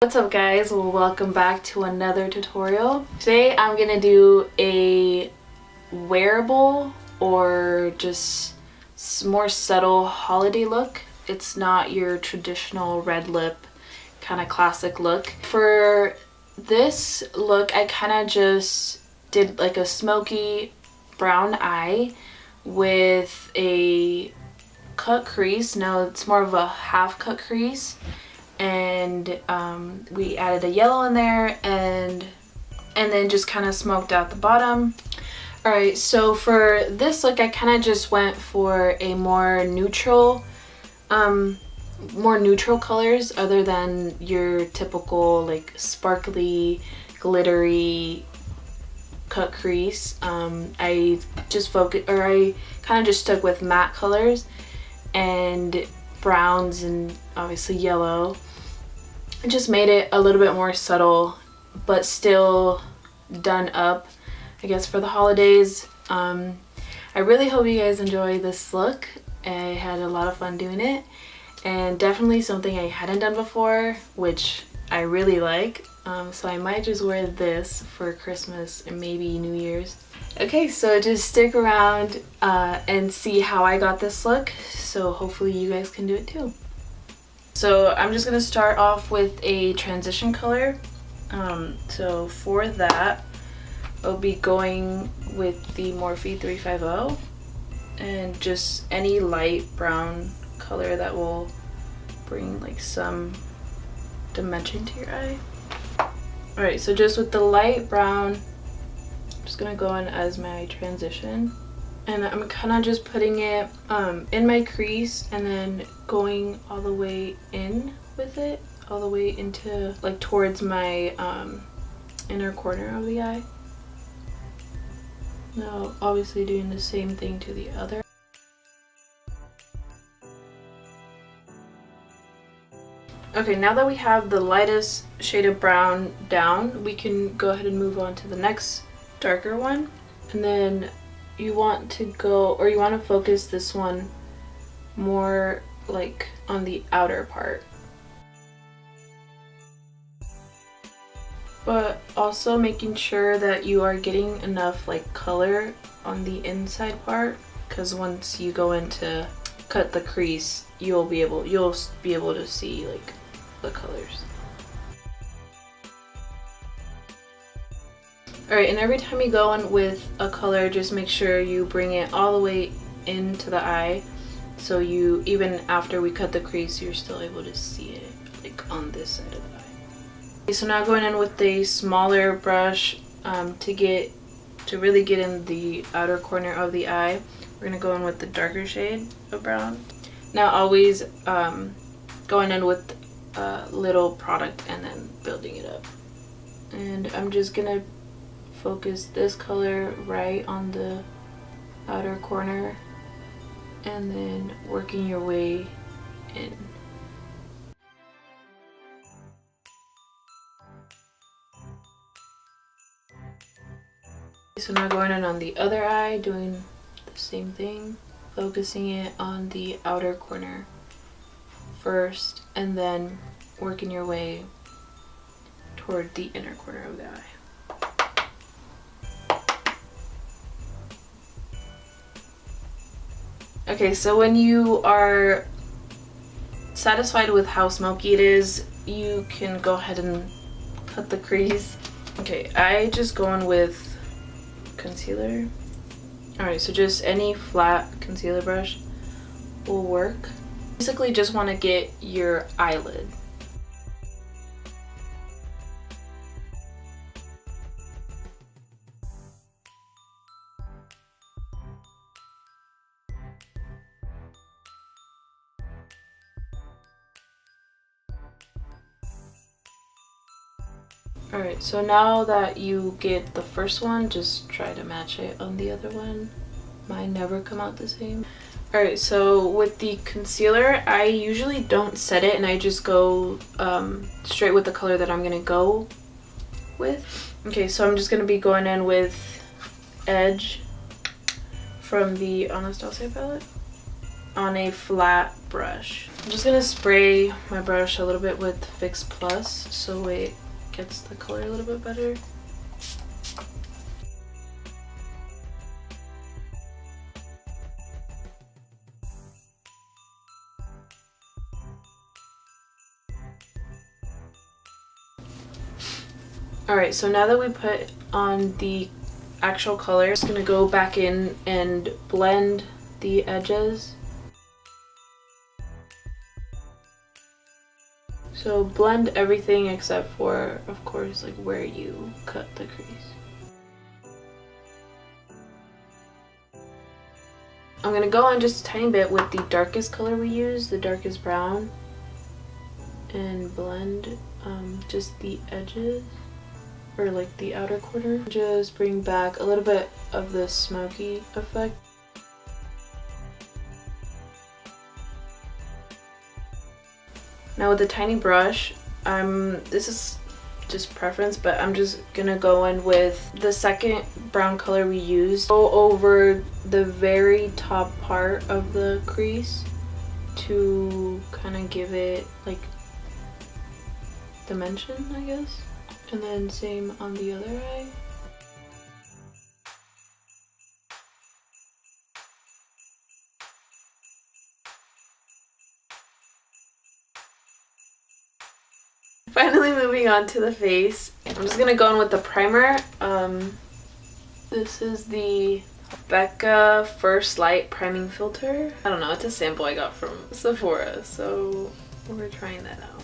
What's up guys, well, welcome back to another tutorial. Today I'm gonna do a wearable or just more subtle holiday look. It's not your traditional red lip kind of classic look. For this look I kind of just did like a smoky brown eye with a cut crease. No, it's more of a half cut crease, and we added a yellow in there and then just kind of smoked out the bottom. Alright, so for this look I kind of just went for a more neutral colors other than your typical like sparkly glittery cut crease. I kind of just stuck with matte colors and browns and obviously yellow. I just made it a little bit more subtle but still done up, I guess, for the holidays. I really hope you guys enjoy this look. I had a lot of fun doing it, and definitely something I hadn't done before, which I really like. So I might just wear this for Christmas and maybe New Year's. Okay, so just stick around and see how I got this look, so hopefully you guys can do it too. So I'm just going to start off with a transition color. So for that I'll be going with the Morphe 350 and just any light brown color that will bring like some dimension to your eye. Alright, so just with the light brown, I'm just gonna go in as my transition, and I'm kind of just putting it in my crease and then going all the way in with it, all the way into like towards my inner corner of the eye. Now obviously doing the same thing to the other. Okay, now that we have the lightest shade of brown down, we can go ahead and move on to the next darker one. And then you want to focus this one more like on the outer part, but also making sure that you are getting enough like color on the inside part, because once you go in to cut the crease, you'll be able to see like the colors. Alright, and every time you go in with a color, just make sure you bring it all the way into the eye, so you, even after we cut the crease, you're still able to see it like on this side of the eye. Okay, so now going in with a smaller brush to really get in the outer corner of the eye, we're gonna go in with the darker shade of brown. Now always going in with little product and then building it up. And I'm just gonna focus this color right on the outer corner and then working your way in. So now going in on the other eye, doing the same thing, focusing it on the outer corner first and then working your way toward the inner corner of the eye. Okay, so when you are satisfied with how smoky it is, you can go ahead and cut the crease. Okay, I just go in with concealer. Alright, so just any flat concealer brush will work. Basically just want to get your eyelid. Alright, so now that you get the first one, just try to match it on the other one. Mine never come out the same. Alright, so with the concealer, I usually don't set it and I just go straight with the color that I'm going to go with. Okay, so I'm just going to be going in with Edge from the Anastasia palette on a flat brush. I'm just gonna spray my brush a little bit with Fix Plus so it gets the color a little bit better. Alright, so now that we put on the actual color, I'm just gonna go back in and blend the edges. So blend everything except for, of course, like where you cut the crease. I'm gonna go on just a tiny bit with the darkest color we use, the darkest brown, and blend just the edges, or like the outer corner. Just bring back a little bit of the smoky effect. Now with a tiny brush, this is just preference, but I'm just gonna go in with the second brown color we used. Go over the very top part of the crease to kind of give it like dimension, I guess. And then same on the other eye. Finally moving on to the face. I'm just gonna go in with the primer. This is the Becca First Light Priming Filter. I don't know, it's a sample I got from Sephora, so we're trying that out.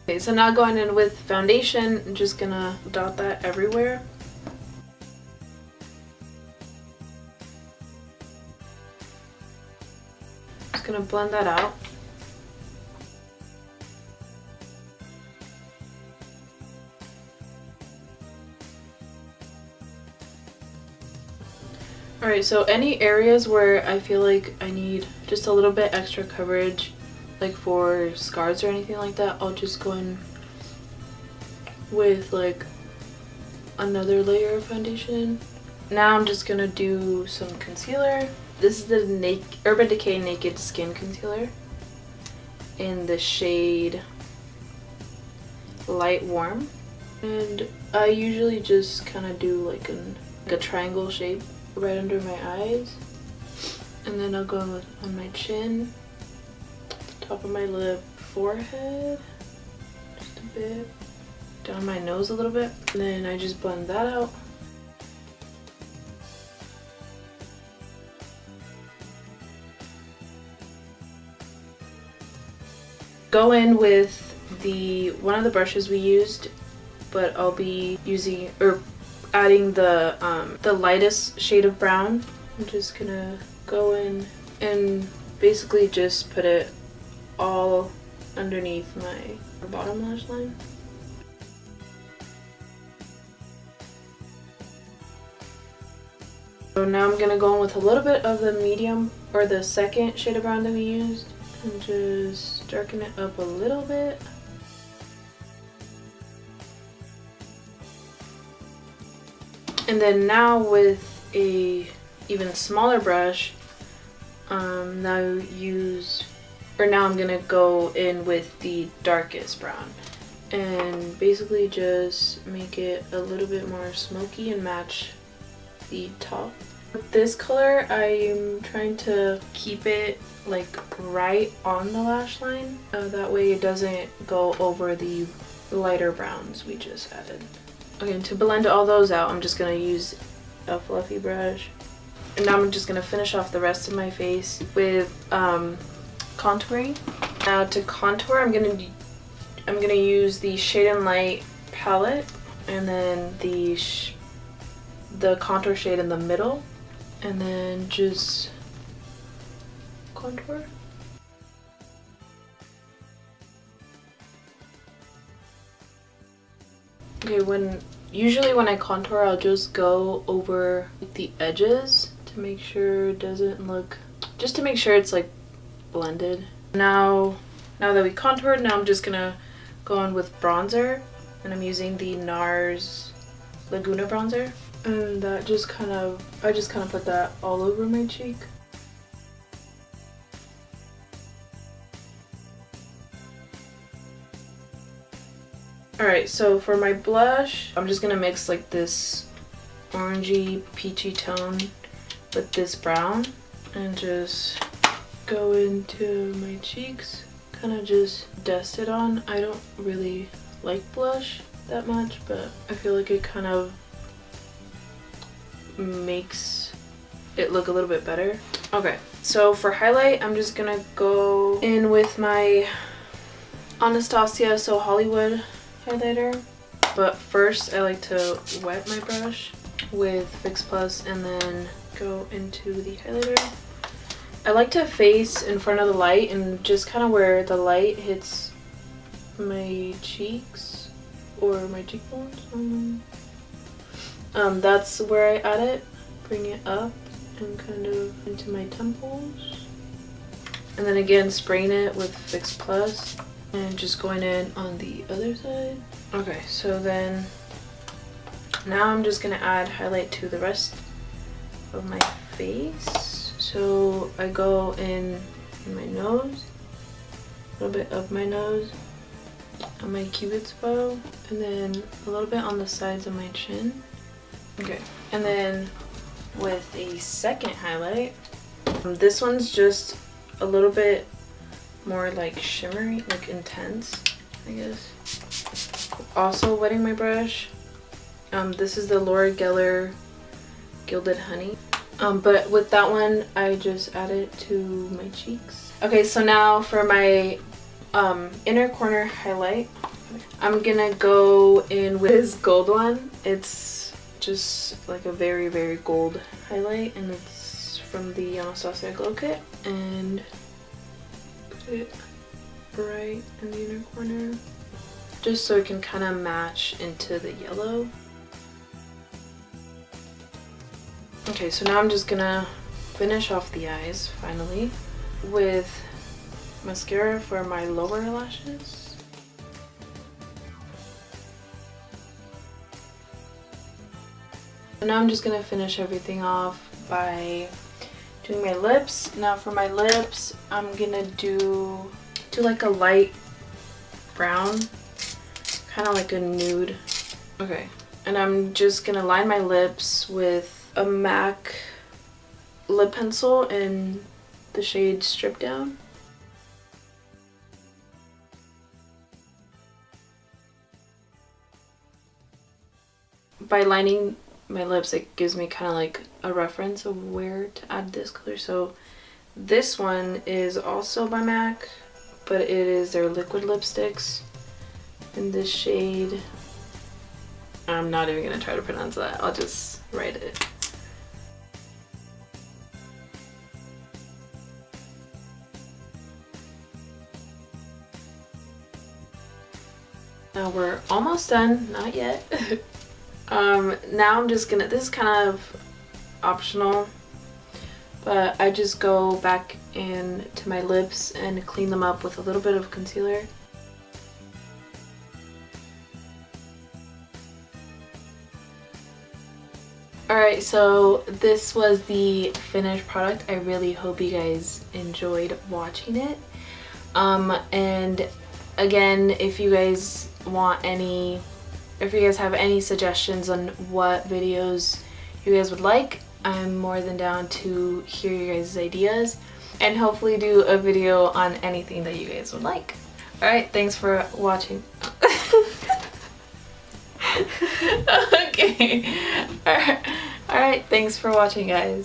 Okay, so now going in with foundation, I'm just gonna dot that everywhere. Just gonna blend that out. Alright, so any areas where I feel like I need just a little bit extra coverage, like for scars or anything like that, I'll just go in with like another layer of foundation. Now I'm just gonna do some concealer. This is the Urban Decay Naked Skin Concealer in the shade Light Warm. And I usually just kind of do like a triangle shape right under my eyes. And then I'll go on my chin, top of my lip, forehead, just a bit, down my nose a little bit, and then I just blend that out. Go in with one of the brushes we used, but I'll be using or adding the lightest shade of brown. I'm just gonna go in and basically just put it all underneath my bottom lash line. So now I'm gonna go in with a little bit of the medium or the second shade of brown that we used and just darken it up a little bit. And then now with a even smaller brush, now I'm gonna go in with the darkest brown and basically just make it a little bit more smoky and match the top. With this color, I'm trying to keep it like right on the lash line. That way it doesn't go over the lighter browns we just added. Okay, to blend all those out, I'm just gonna use a fluffy brush. And now I'm just gonna finish off the rest of my face with contouring. Now to contour, I'm gonna use the Shade and Light palette, and then the contour shade in the middle, and then just contour. Okay, usually when I contour, I'll just go over the edges to make sure it doesn't look, just to make sure it's like blended. Now that we contoured, now I'm just gonna go on with bronzer, and I'm using the NARS Laguna bronzer. And that just kind of, I just kind of put that all over my cheek. Alright, so for my blush, I'm just gonna mix like this orangey peachy tone with this brown and just go into my cheeks, kind of just dust it on. I don't really like blush that much, but I feel like it kind of makes it look a little bit better. Okay, so for highlight, I'm just gonna go in with my Anastasia So Hollywood highlighter. But first, I like to wet my brush with Fix Plus and then go into the highlighter. I like to face in front of the light and just kind of where the light hits my cheeks or my cheekbones. That's where I add it. Bring it up and kind of into my temples. And then again, spraying it with Fix Plus and just going in on the other side. Okay, so then now I'm just gonna add highlight to the rest of my face. So I go in my nose, a little bit up my nose, on my cupid's bow, and then a little bit on the sides of my chin. Okay, and then with a second highlight, this one's just a little bit more like shimmery, like intense, I guess. Also wetting my brush. This is the Laura Geller Gilded Honey. But with that one, I just add it to my cheeks. Okay, so now for my inner corner highlight, I'm gonna go in with this gold one. It's just like a very, very gold highlight, and it's from the Anastasia Glow Kit. And put it right in the inner corner, just so it can kind of match into the yellow. Okay, so now I'm just gonna finish off the eyes finally with mascara for my lower lashes. So now I'm just gonna finish everything off by doing my lips. Now for my lips, I'm gonna do like a light brown, kind of like a nude. Okay, and I'm just gonna line my lips with a MAC lip pencil in the shade Strip Down. By lining my lips, it gives me kind of like a reference of where to add this color. So this one is also by MAC, but it is their liquid lipsticks in this shade. I'm not even gonna try to pronounce that, I'll just write it. Now we're almost done, not yet. Now I'm just gonna, this is kind of optional, but I just go back into my lips and clean them up with a little bit of concealer. Alright, so this was the finished product. I really hope you guys enjoyed watching it. And again, if you guys want any, if you guys have any suggestions on what videos you guys would like, I'm more than down to hear your guys' ideas and hopefully do a video on anything that you guys would like. Alright, thanks for watching. Okay. Alright, thanks for watching, guys.